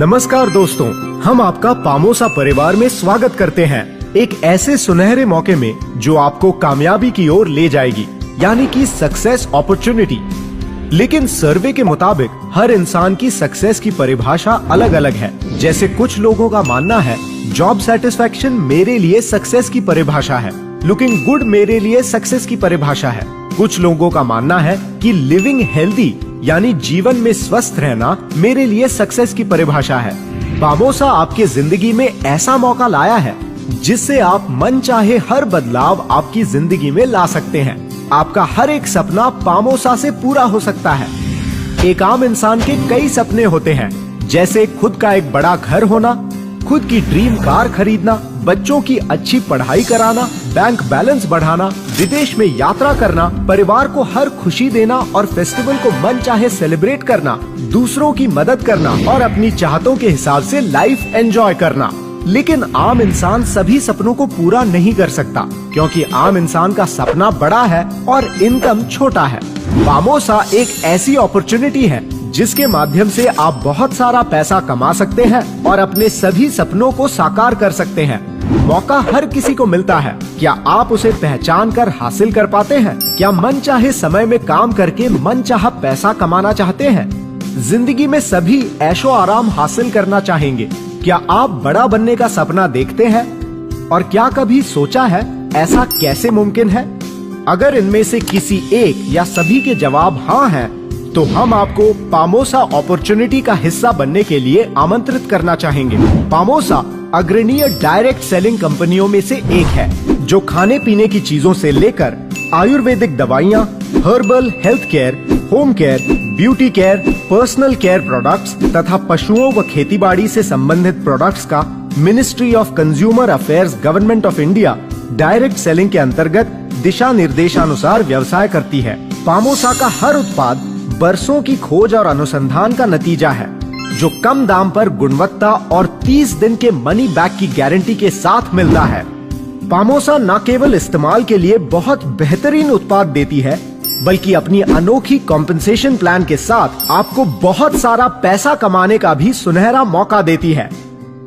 नमस्कार दोस्तों, हम आपका पामोसा परिवार में स्वागत करते हैं एक ऐसे सुनहरे मौके में जो आपको कामयाबी की ओर ले जाएगी, यानी कि सक्सेस अपॉर्चुनिटी। लेकिन सर्वे के मुताबिक हर इंसान की सक्सेस की परिभाषा अलग अलग है। जैसे कुछ लोगों का मानना है जॉब सेटिस्फैक्शन मेरे लिए सक्सेस की परिभाषा है, लुकिंग गुड मेरे लिए सक्सेस की परिभाषा है। कुछ लोगों का मानना है कि लिविंग हेल्दी यानी जीवन में स्वस्थ रहना मेरे लिए सक्सेस की परिभाषा है। पामोसा आपके जिंदगी में ऐसा मौका लाया है जिससे आप मन चाहे हर बदलाव आपकी जिंदगी में ला सकते हैं। आपका हर एक सपना पामोसा से पूरा हो सकता है। एक आम इंसान के कई सपने होते हैं, जैसे खुद का एक बड़ा घर होना, खुद की ड्रीम कार खरीदना, बच्चों की अच्छी पढ़ाई कराना, बैंक बैलेंस बढ़ाना, विदेश में यात्रा करना, परिवार को हर खुशी देना और फेस्टिवल को मन चाहे सेलिब्रेट करना, दूसरों की मदद करना और अपनी चाहतों के हिसाब से लाइफ एंजॉय करना। लेकिन आम इंसान सभी सपनों को पूरा नहीं कर सकता, क्योंकि आम इंसान का सपना बड़ा है और इनकम छोटा है। पामोसा एक ऐसी अपॉर्चुनिटी है जिसके माध्यम से आप बहुत सारा पैसा कमा सकते हैं और अपने सभी सपनों को साकार कर सकते हैं। मौका हर किसी को मिलता है। क्या आप उसे पहचान कर हासिल कर पाते हैं? क्या मन चाहे समय में काम करके मन चाहा पैसा कमाना चाहते हैं? जिंदगी में सभी ऐशो आराम हासिल करना चाहेंगे। क्या आप बड़ा बनने का सपना देखते हैं? और क्या कभी सोचा है ऐसा कैसे मुमकिन है? अगर इनमें से किसी एक या सभी के जवाब हाँ हैं, तो हम आपको पामोसा अपॉर्चुनिटी का हिस्सा बनने के लिए आमंत्रित करना चाहेंगे। पामोसा अग्रणीय डायरेक्ट सेलिंग कंपनियों में से एक है, जो खाने पीने की चीजों से लेकर आयुर्वेदिक दवाइयाँ, herbal health care, home care, beauty care, personal care products तथा पशुओं व खेतीबाड़ी से संबंधित प्रोडक्ट्स का ministry of consumer affairs government of India direct selling के अंतर्गत दिशा निर्देशानुसार व्यवसाय करती है। पामोसा का हर उत्पाद बरसों की खोज और अनुसंधान का नतीजा है, जो कम दाम पर गुणवत्ता और 30 दिन के मनी बैक की गारंटी के साथ मिलता है। पामोसा न केवल इस्तेमाल के लिए बहुत बेहतरीन उत्पाद देती है, बल्कि अपनी अनोखी कॉम्पेंसेशन प्लान के साथ आपको बहुत सारा पैसा कमाने का भी सुनहरा मौका देती है।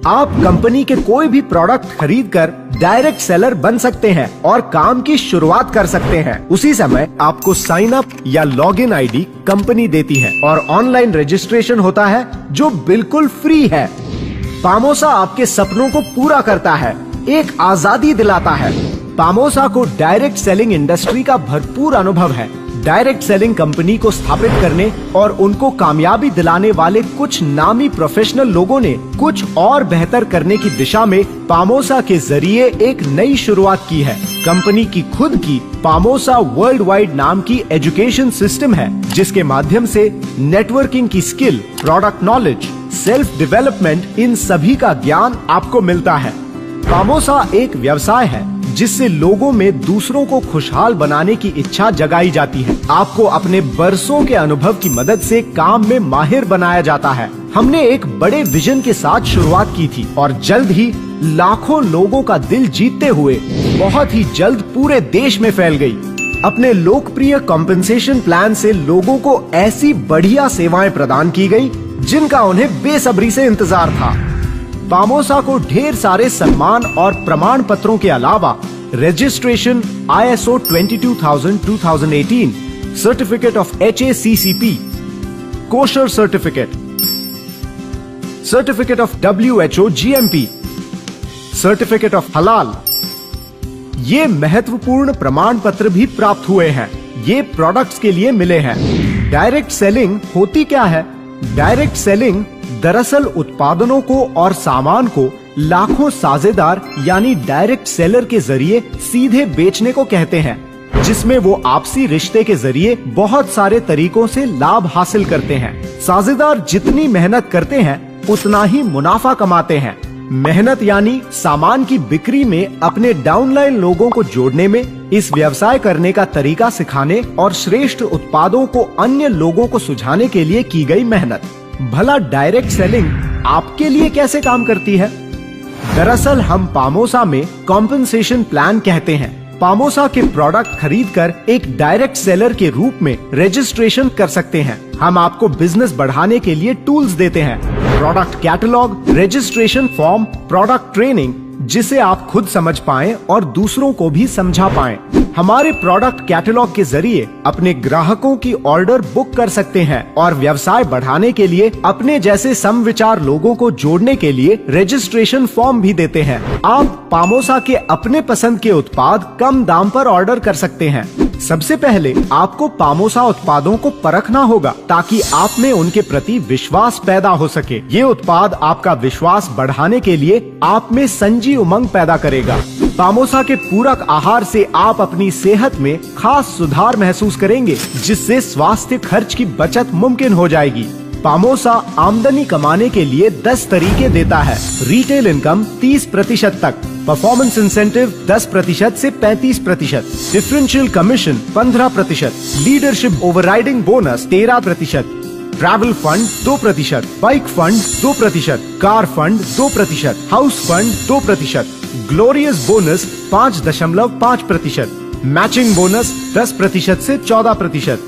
आप कंपनी के कोई भी प्रोडक्ट खरीदकर डायरेक्ट सेलर बन सकते हैं और काम की शुरुआत कर सकते हैं। उसी समय आपको साइन अप या लॉगिन आईडी कंपनी देती है और ऑनलाइन रजिस्ट्रेशन होता है, जो बिल्कुल फ्री है। पामोसा आपके सपनों को पूरा करता है, एक आजादी दिलाता है। पामोसा को डायरेक्ट सेलिंग इंडस्ट्री का भरपूर अनुभव है। डायरेक्ट सेलिंग कंपनी को स्थापित करने और उनको कामयाबी दिलाने वाले कुछ नामी प्रोफेशनल लोगों ने कुछ और बेहतर करने की दिशा में पामोसा के जरिए एक नई शुरुआत की है। कंपनी की खुद की पामोसा वर्ल्ड वाइड नाम की एजुकेशन सिस्टम है, जिसके माध्यम से नेटवर्किंग की skill, product knowledge, self development, इन सभी का ज्ञान आपको मिलता है। पामोसा एक व्यवसाय है जिससे लोगों में दूसरों को खुशहाल बनाने की इच्छा जगाई जाती है। आपको अपने बरसों के अनुभव की मदद से काम में माहिर बनाया जाता है। हमने एक बड़े विजन के साथ शुरुआत की थी और जल्द ही लाखों लोगों का दिल जीतते हुए बहुत ही जल्द पूरे देश में फैल गई। अपने लोकप्रिय कॉम्पेंसेशन प्लान से लोगों को ऐसी बढ़िया सेवाएं प्रदान की गई जिनका उन्हें बेसब्री से इंतजार था। पामोसा को ढेर सारे सम्मान और प्रमाण पत्रों के अलावा registration ISO 22000-2018, certificate of HACCP, kosher certificate, certificate of WHO GMP, certificate of हलाल, ये महत्वपूर्ण प्रमाण पत्र भी प्राप्त हुए हैं। ये प्रोडक्ट्स के लिए मिले हैं। डायरेक्ट सेलिंग होती क्या है? डायरेक्ट सेलिंग दरअसल उत्पादनों को और सामान को लाखों साझेदार यानी डायरेक्ट सेलर के जरिए सीधे बेचने को कहते हैं, जिसमें वो आपसी रिश्ते के जरिए बहुत सारे तरीकों से लाभ हासिल करते हैं। साझेदार जितनी मेहनत करते हैं उतना ही मुनाफा कमाते हैं। मेहनत यानी सामान की बिक्री में अपने डाउनलाइन लोगों को जोड़ने में, इस व्यवसाय करने का तरीका सिखाने और श्रेष्ठ उत्पादों को अन्य लोगों को सुझाने के लिए की गई मेहनत। भला डायरेक्ट सेलिंग आपके लिए कैसे काम करती है? दरअसल हम पामोसा में कॉम्पेंसेशन प्लान कहते हैं। पामोसा के प्रोडक्ट खरीदकर एक डायरेक्ट सेलर के रूप में रजिस्ट्रेशन कर सकते हैं। हम आपको बिजनेस बढ़ाने के लिए टूल्स देते हैं। Product catalogue, registration form, product training, जिसे आप खुद समझ पाएं और दूसरों को भी समझा पाएं। हमारे प्रोडक्ट कैटलॉग के जरिए अपने ग्राहकों की ऑर्डर बुक कर सकते हैं और व्यवसाय बढ़ाने के लिए अपने जैसे समविचार लोगों को जोड़ने के लिए रजिस्ट्रेशन फॉर्म भी देते हैं। आप पामोसा के अपने पसंद के उत्पाद कम दाम पर ऑर्डर कर सकते हैं। सबसे पहले आपको पामोसा उत्पादों को परखना होगा ताकि आप में उनके प्रति विश्वास पैदा हो सके। ये उत्पाद आपका विश्वास बढ़ाने के लिए आप में संजीव उमंग पैदा करेगा। पामोसा के पूरक आहार से आप अपनी सेहत में खास सुधार महसूस करेंगे, जिससे स्वास्थ्य खर्च की बचत मुमकिन हो जाएगी। पामोसा आमदनी कमाने के लिए 10 तरीके देता है। रिटेल इनकम 30% तक, परफॉर्मेंस इंसेंटिव 10% से 35%, differential commission 15%, leadership overriding bonus 13%, travel fund 2%, bike fund 2%, car fund 2%, house fund 2%, glorious bonus 5.5%, matching bonus 10% से 14%।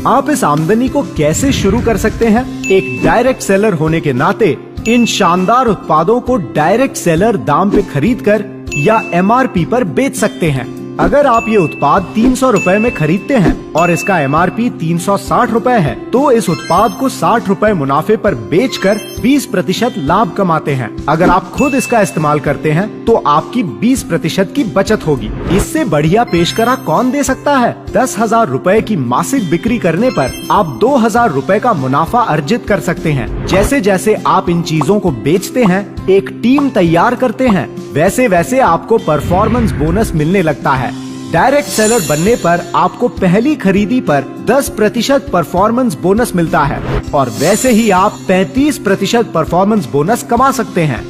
आप इस आमदनी को कैसे शुरू कर सकते हैं? एक डायरेक्ट सेलर होने के नाते इन शानदार उत्पादों को डायरेक्ट सेलर दाम पे खरीद कर या MRP पर बेच सकते हैं। अगर आप ये उत्पाद 300 रुपए में खरीदते हैं और इसका MRP 360 रुपए है, तो इस उत्पाद को 60 रुपए मुनाफे पर बेचकर 20% लाभ कमाते हैं। अगर आप खुद इसका इस्तेमाल करते हैं तो आपकी 20% की बचत होगी। इससे बढ़िया पेशकरा कौन दे सकता है? 10,000 रुपए की मासिक बिक्री करने पर आप 2,000 रुपए का मुनाफा अर्जित कर सकते हैं। जैसे जैसे आप इन चीजों को बेचते हैं, एक टीम तैयार करते हैं, वैसे वैसे आपको परफॉर्मेंस बोनस मिलने लगता है। डायरेक्ट सेलर बनने पर आपको पहली खरीदी पर 10% परफॉर्मेंस बोनस मिलता है और वैसे ही आप 35% परफॉर्मेंस बोनस कमा सकते हैं।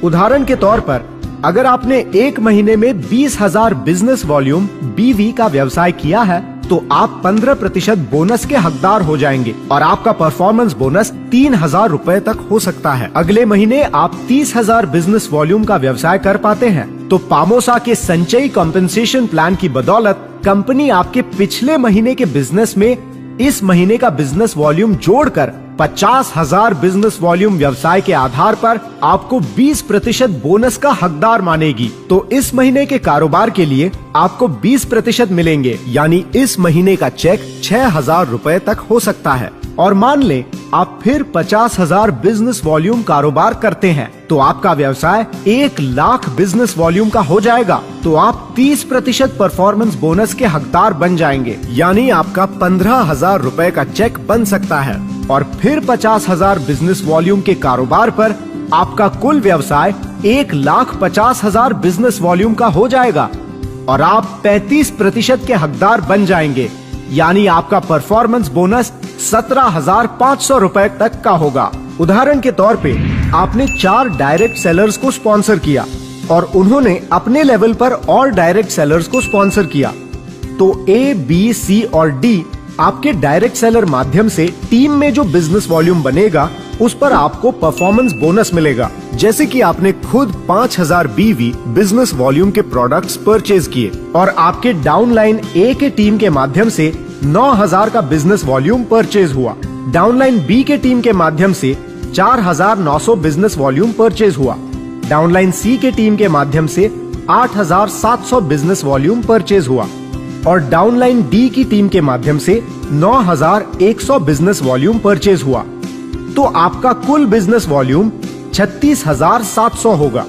उदाहरण के तौर पर अगर आपने एक महीने में 20,000 बिजनेस वॉल्यूम BV का व्यवसाय किया है, तो आप 15% बोनस के हकदार हो जाएंगे और आपका परफॉर्मेंस बोनस 3,000 रुपए तक हो सकता है। अगले महीने आप 30,000 बिजनेस वॉल्यूम का व्यवसाय कर पाते हैं, तो पामोसा के संचयी कॉम्पेंसेशन प्लान की बदौलत कंपनी आपके पिछले महीने के बिजनेस में इस महीने का बिजनेस वॉल्यूम जोड़कर 50,000 बिजनेस वॉल्यूम व्यवसाय के आधार पर आपको 20% बोनस का हकदार मानेगी। तो इस महीने के कारोबार के लिए आपको 20% मिलेंगे, यानी इस महीने का चेक 6,000 रुपए तक हो सकता है। और मान लें आप फिर 50,000 बिजनेस वॉल्यूम कारोबार करते हैं, तो आपका व्यवसाय 1 लाख बिजनेस वॉल्यूम का हो जाएगा, तो आप 30% परफॉर्मेंस बोनस के हकदार बन जाएंगे, यानी आपका 15,000 रुपए का चेक बन सकता है। और फिर 50,000 बिजनेस वॉल्यूम के कारोबार पर आपका कुल व्यवसाय 1,50,000 बिजनेस वॉल्यूम का हो जाएगा और आप 35% के हकदार बन जाएंगे, यानी आपका परफॉर्मेंस बोनस 17,500 रुपए तक का होगा। उदाहरण के तौर पे आपने 4 डायरेक्ट सेलर्स को स्पॉन्सर किया और उन्होंने अपने लेवल पर और डायरेक्ट सेलर्स को स्पॉन्सर किया, तो A, B, C और D आपके डायरेक्ट सेलर माध्यम से टीम में जो बिजनेस वॉल्यूम बनेगा उस पर आपको परफॉर्मेंस बोनस मिलेगा। जैसे कि आपने खुद 5,000 BV बिजनेस वॉल्यूम के प्रोडक्ट्स परचेज किए और आपके डाउनलाइन A के टीम के माध्यम से 9,000 का बिजनेस वॉल्यूम परचेज हुआ। डाउनलाइन B के टीम के माध्यम से 4,900 बिजनेस वॉल्यूम परचेज हुआ। डाउनलाइन C के टीम के माध्यम से 8,700 बिजनेस वॉल्यूम परचेज हुआ और डाउनलाइन D की टीम के माध्यम से 9,100 बिजनेस वॉल्यूम परचेज हुआ। तो आपका कुल बिजनेस वॉल्यूम 36,700 होगा।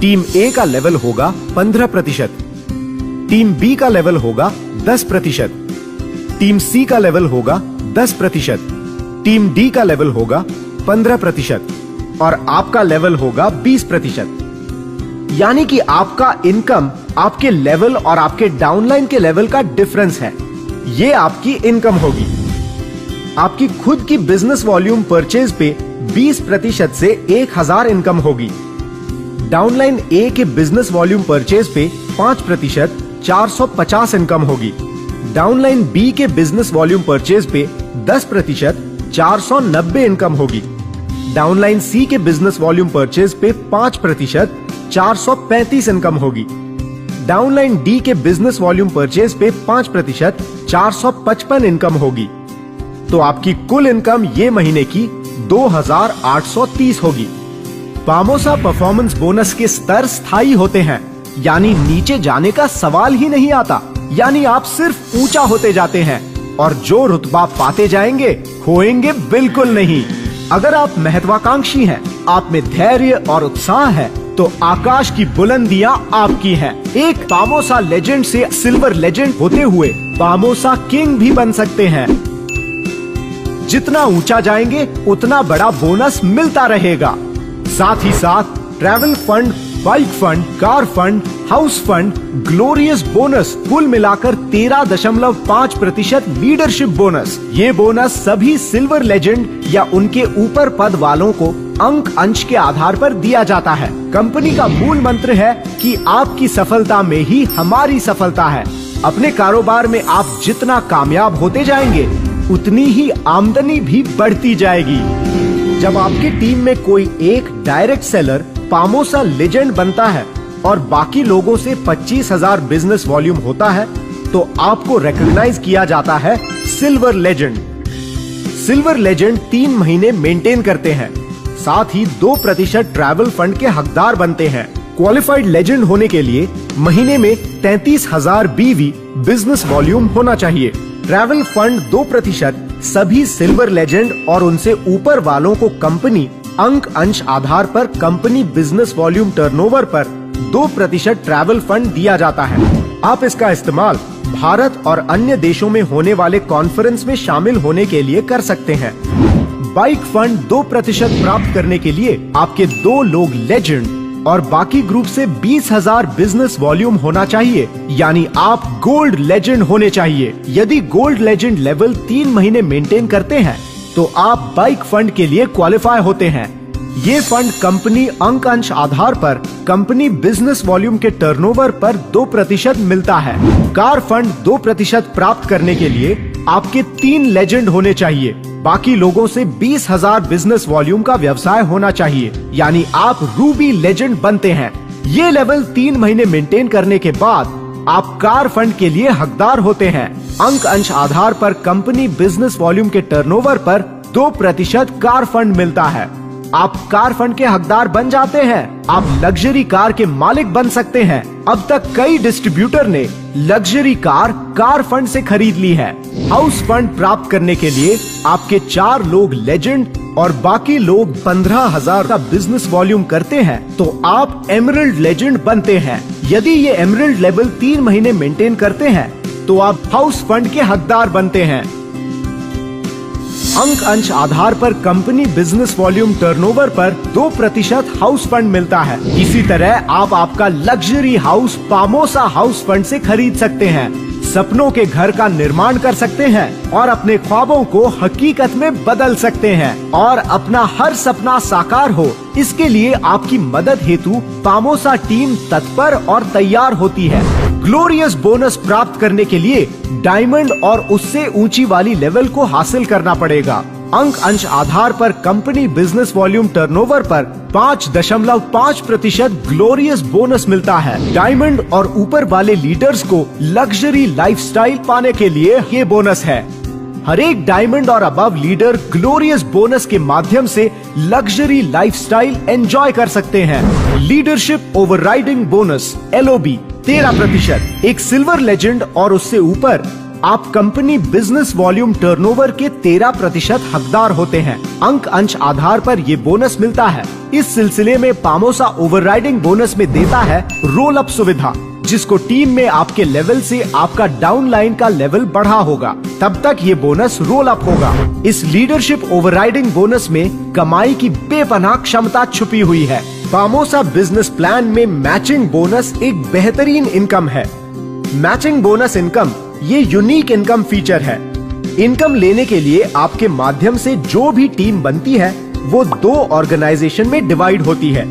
टीम A का लेवल होगा 15%, टीम B का लेवल होगा 10%, टीम C का लेवल होगा 10%, टीम D का लेवल होगा 15% और आपका लेवल होगा 20%। यानी कि आपका इनकम आपके लेवल और आपके डाउनलाइन के लेवल का डिफरेंस है। ये आपकी इनकम होगी। आपकी खुद की बिजनेस वॉल्यूम परचेज पे 20% से 1,000 इनकम होगी। डाउनलाइन A के बिजनेस वॉल्यूम परचेज पे 5% 450 इनकम होगी। डाउनलाइन B के बिजनेस वॉल्यूम परचेज पे 10% 490 इनकम होगी। डाउनलाइन C के बिजनेस वॉल्यूम परचेज पे 5% 435 इनकम होगी। डाउनलाइन D के बिजनेस वॉल्यूम परचेज पे 5% 455 इनकम होगी। तो आपकी कुल इनकम ये महीने की 2830 होगी। पामोसा परफॉर्मेंस बोनस के स्तर स्थायी होते हैं, यानी नीचे जाने का सवाल ही नहीं आता, यानी आप सिर्फ ऊंचा होते जाते हैं और जो रुतबा पाते जाएंगे खोएंगे बिल्कुल नहीं। अगर आप महत्वाकांक्षी हैं, आप में धैर्य और उत्साह है, तो आकाश की बुलंदियां आपकी हैं। एक पामोसा लेजेंड से सिल्वर लेजेंड होते हुए पामोसा किंग भी बन सकते हैं। जितना ऊंचा जाएंगे उतना बड़ा बोनस मिलता रहेगा। साथ ही साथ travel fund, bike fund, car fund, house fund, glorious bonus, कुल मिलाकर 13.5% लीडरशिप बोनस। ये बोनस सभी सिल्वर लेजेंड या उनके ऊपर पद वालों को अंक अंश के आधार पर दिया जाता है। कंपनी का मूल मंत्र है कि आपकी सफलता में ही हमारी सफलता है। अपने कारोबार में आप जितना कामयाब होते जाएंगे उतनी ही आमदनी भी बढ़ती जाएगी। जब आपकी टीम में कोई एक डायरेक्ट सेलर पामोसा लेजेंड बनता है और बाकी लोगों से 25,000 बिजनेस वॉल्यूम होता है, तो आपको रिकॉग्नाइज किया जाता है सिल्वर लेजेंड। सिल्वर लेजेंड 3 महीने मेंटेन करते हैं, साथ ही 2% ट्रैवल फंड के हकदार बनते हैं। क्वालिफाइड लेजेंड होने के लिए महीने में 33,000 बीवी बिजनेस वॉल्यूम होना चाहिए। ट्रैवल फंड 2% सभी सिल्वर लेजेंड और उनसे ऊपर वालों को कंपनी अंक अंश आधार पर कंपनी बिजनेस वॉल्यूम टर्नओवर पर 2% ट्रैवल फंड दिया जाता है। आप इसका इस्तेमाल भारत और अन्य देशों में होने वाले कॉन्फ्रेंस में शामिल होने के लिए कर सकते हैं। बाइक फंड 2% प्राप्त करने के लिए आपके 2 लोग लेजेंड और बाकी ग्रुप से 20,000 बिजनेस वॉल्यूम होना चाहिए, यानी आप गोल्ड लेजेंड होने चाहिए। यदि गोल्ड लेजेंड लेवल 3 महीने मेंटेन करते हैं तो आप बाइक फंड के लिए क्वालिफाई होते हैं। ये फंड कंपनी अंक अंश आधार पर कंपनी बिजनेस वॉल्यूम के टर्नओवर पर 2% मिलता है। कार फंड 2% प्राप्त करने के लिए आपके 3 लेजेंड होने चाहिए, बाकी लोगों से 20,000 बिजनेस वॉल्यूम का व्यवसाय होना चाहिए, यानी आप रूबी लेजेंड बनते हैं। ये लेवल 3 महीने मेंटेन करने के बाद आप कार फंड के लिए हकदार होते हैं। अंक अंश आधार पर कंपनी बिजनेस वॉल्यूम के टर्नओवर पर 2% कार फंड मिलता है। आप कार फंड के हकदार बन जाते हैं, आप लग्जरी कार के मालिक बन सकते हैं। अब तक कई डिस्ट्रीब्यूटर ने लग्जरी कार फंड से खरीद ली है। हाउस फंड प्राप्त करने के लिए आपके 4 लोग लेजेंड और बाकी लोग 15,000 का बिजनेस वॉल्यूम करते हैं, तो आप एमरल्ड लेजेंड बनते हैं। यदि ये एमरल्ड लेवल 3 महीने मेंटेन करते हैं तो आप हाउस फंड के हकदार बनते हैं। अंक अंश आधार पर कंपनी बिजनेस वॉल्यूम टर्नओवर पर 2% हाउस फंड मिलता है। इसी तरह आप आपका लग्जरी हाउस पामोसा हाउस फंड से खरीद सकते हैं, सपनों के घर का निर्माण कर सकते हैं और अपने ख्वाबों को हकीकत में बदल सकते हैं और अपना हर सपना साकार हो, इसके लिए आपकी मदद हेतु पामोसा टीम तत्पर और तैयार होती है। ग्लोरियस बोनस प्राप्त करने के लिए डायमंड और उससे ऊंची वाली लेवल को हासिल करना पड़ेगा। अंक अंश आधार पर कंपनी बिजनेस वॉल्यूम टर्नओवर पर 5.5% ग्लोरियस बोनस मिलता है। डायमंड और ऊपर वाले लीडर्स को लग्जरी लाइफस्टाइल पाने के लिए ये बोनस है। हर एक डायमंड और अबव लीडर ग्लोरियस बोनस के माध्यम से लग्जरी लाइफस्टाइल एंजॉय कर सकते हैं। Leadership overriding bonus LOB 13%। एक सिल्वर लेजेंड और उससे ऊपर आप कंपनी बिजनेस वॉल्यूम टर्नओवर के 13% हकदार होते हैं। अंक अंश आधार पर ये बोनस मिलता है। इस सिलसिले में पामोसा ओवरराइडिंग बोनस में देता है रोल अप सुविधा, जिसको टीम में आपके लेवल से आपका डाउन लाइन का लेवल बढ़ा होगा, तब तक ये बोनस रोल अप होगा। इस लीडरशिप ओवरराइडिंग बोनस में कमाई की बेपनाह क्षमता छुपी हुई है। पामोसा बिजनेस प्लान में मैचिंग बोनस एक बेहतरीन इनकम है। मैचिंग बोनस इनकम ये यूनिक इनकम फीचर है। इनकम लेने के लिए आपके माध्यम से जो भी टीम बनती है वो 2 ऑर्गेनाइजेशन में डिवाइड होती है,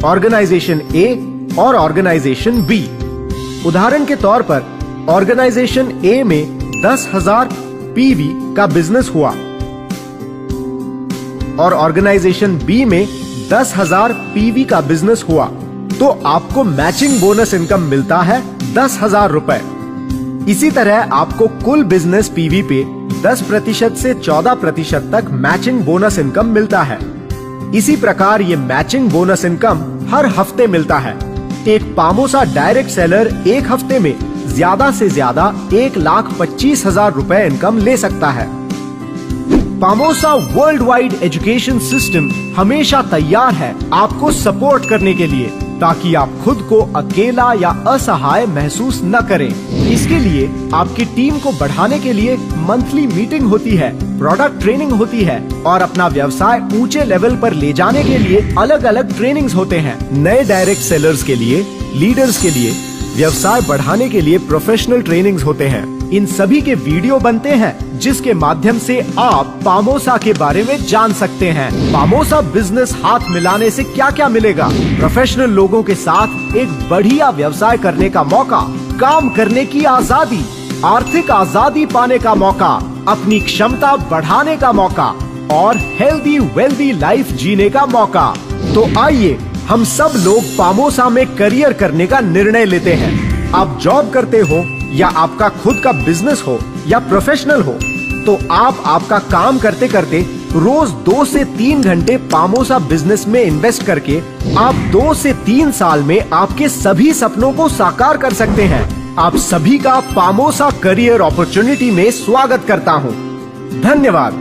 ऑर्गेनाइजेशन A और ऑर्गेनाइजेशन B। उदाहरण के तौर पर ऑर्गेनाइजेशन A में 10,000 PV का बिजनेस हुआ और ऑर्गेनाइजेशन B में 10,000 PV का बिजनेस हुआ, तो आपको मैचिंग बोनस इनकम मिलता है 10,000 रुपए। इसी तरह आपको कुल बिजनेस PV पे 10% से 14% तक मैचिंग बोनस इनकम मिलता है। इसी प्रकार ये मैचिंग बोनस इनकम हर हफ्ते मिलता है। एक पामोसा डायरेक्ट सेलर एक हफ्ते में ज्यादा से ज्यादा 1,25,000 रुपए इनकम ले सकता है। पामोसा वर्ल्ड वाइड एजुकेशन सिस्टम हमेशा तैयार है आपको सपोर्ट करने के लिए, ताकि आप खुद को अकेला या असहाय महसूस न करें। इसके लिए आपकी टीम को बढ़ाने के लिए मंथली मीटिंग होती है, प्रोडक्ट ट्रेनिंग होती है और अपना व्यवसाय ऊंचे लेवल पर ले जाने के लिए अलग अलग ट्रेनिंग्स होते हैं। नए डायरेक्ट सेलर्स के लिए, लीडर्स के लिए, व्यवसाय बढ़ाने के लिए प्रोफेशनल ट्रेनिंग्स होते हैं। इन सभी के वीडियो बनते हैं जिसके माध्यम से आप पामोसा के बारे में जान सकते हैं। पामोसा बिजनेस हाथ मिलाने से क्या क्या मिलेगा? प्रोफेशनल लोगों के साथ एक बढ़िया व्यवसाय करने का मौका, काम करने की आजादी, आर्थिक आजादी पाने का मौका, अपनी क्षमता बढ़ाने का मौका और हेल्दी वेल्दी लाइफ जीने का मौका। तो आइए हम सब लोग पामोसा में करियर करने का निर्णय लेते हैं। आप जॉब करते हो या आपका खुद का बिजनेस हो या प्रोफेशनल हो, तो आप आपका काम करते करते रोज 2 से 3 घंटे पामोसा बिजनेस में इन्वेस्ट करके आप 2 से 3 साल में आपके सभी सपनों को साकार कर सकते हैं। आप सभी का पामोसा करियर अपॉर्चुनिटी में स्वागत करता हूं। धन्यवाद।